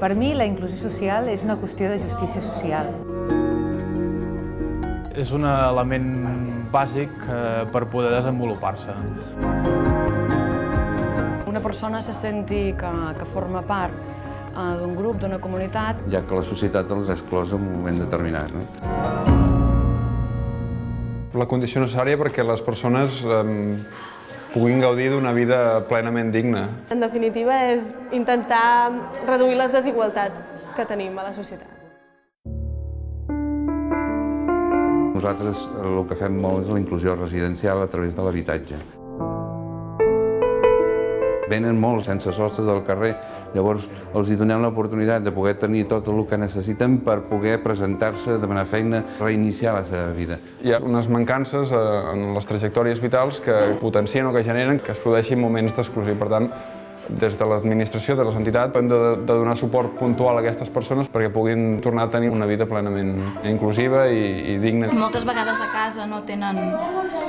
Per mi, la inclusió social és una qüestió de justícia social. És un element bàsic per poder desenvolupar-se. Una persona se senti que forma part d'un grup, d'una comunitat. Ja que la societat els ha exclòs en un moment determinat. La condició necessària perquè les persones puguin gaudir d'una vida plenament digna. En definitiva, és intentar reduir les desigualtats que tenim a la societat. Nosaltres el que fem molt és la inclusió residencial a través de l'habitatge. Venen molts sense sostre del carrer, llavors els donem l'oportunitat de poder tenir tot el que necessiten per poder presentar-se, demanar feina, reiniciar la seva vida. Hi ha unes mancances en les trajectòries vitals que potencien o que generen que es produeixin moments d'exclusió. Per tant, des de l'administració, de les entitats, hem de donar suport puntual a aquestes persones perquè puguin tornar a tenir una vida plenament inclusiva i digna. Moltes vegades a casa no tenen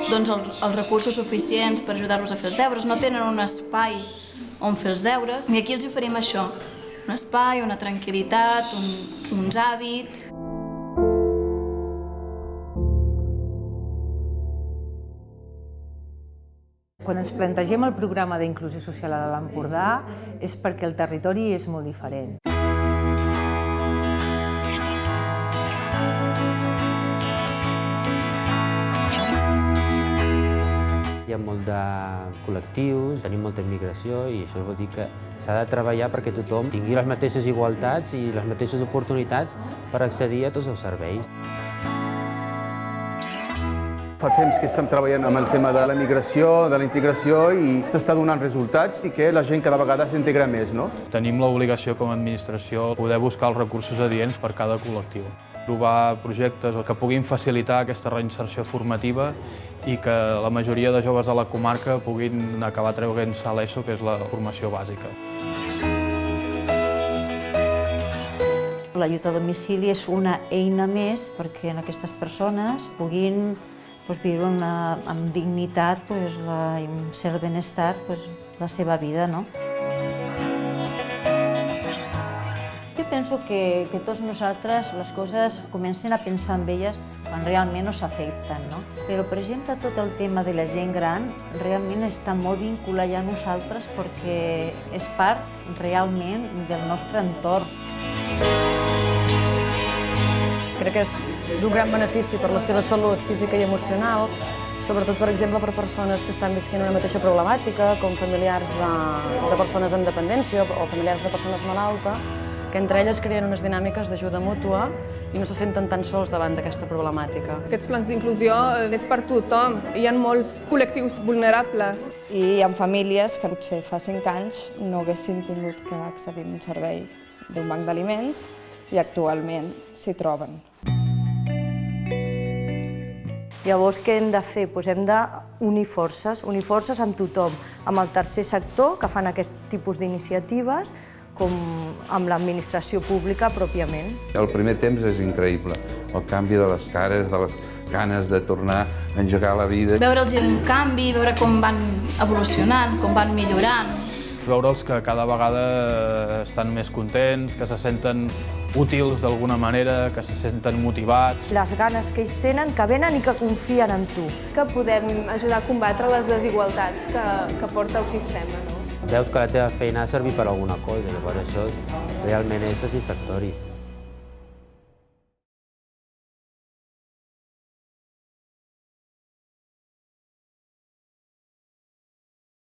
els recursos suficients per ajudar-los a fer els deures, no tenen un espai on fer els deures, i aquí els oferim això, un espai, una tranquil·litat, uns hàbits. Quan ens plantegem el programa d'inclusió social a l'Alt Empordà és perquè el territori és molt diferent. Hi ha molt de col·lectius, tenim molta immigració i això vol dir que s'ha de treballar perquè tothom tingui les mateixes igualtats i les mateixes oportunitats per accedir a tots els serveis. Fa temps que estem treballant amb el tema de la migració, de la integració i s'està donant resultats i que la gent cada vegada s'integra més, no? Tenim l'obligació com a administració de poder buscar els recursos adients per cada col·lectiu. Trobar projectes que puguin facilitar aquesta reinserció formativa i que la majoria de joves de la comarca puguin acabar treure-se a l'ESO, que és la formació bàsica. L'ajut a domicili és una eina més perquè aquestes persones puguin viure amb dignitat i un cert benestar la seva vida. Jo penso que tots nosaltres les coses comencem a pensar en elles quan realment ens afecten. Però, per exemple, tot el tema de la gent gran realment està molt vinculat ja a nosaltres perquè és part realment del nostre entorn. Crec que és d'un gran benefici per la seva salut física i emocional, sobretot, per exemple, per persones que estan visquent una mateixa problemàtica, com familiars de persones amb dependència o familiars de persones malaltes, que entre elles creen unes dinàmiques d'ajuda mútua i no se senten tan sols davant d'aquesta problemàtica. Aquests plans d'inclusió és per tothom. Hi ha molts col·lectius vulnerables. I hi ha famílies que potser fa 5 anys no haguessin tingut que accedir a un servei d'un banc d'aliments i actualment s'hi troben. Llavors, què hem de fer? Hem d'unir forces amb tothom, amb el tercer sector, que fan aquest tipus d'iniciatives, com amb l'administració pública pròpiament. El primer temps és increïble, el canvi de les cares, de les ganes de tornar a engegar la vida. Veure'ls un canvi, veure com van evolucionant, com van millorant. Veure'ls que cada vegada estan més contents, que se senten útils d'alguna manera, que se senten motivats. Les ganes que ells tenen, que venen i que confien en tu. Que podem ajudar a combatre les desigualtats que porta el sistema. Veus que la teva feina ha servit per alguna cosa, llavors això realment és satisfactori.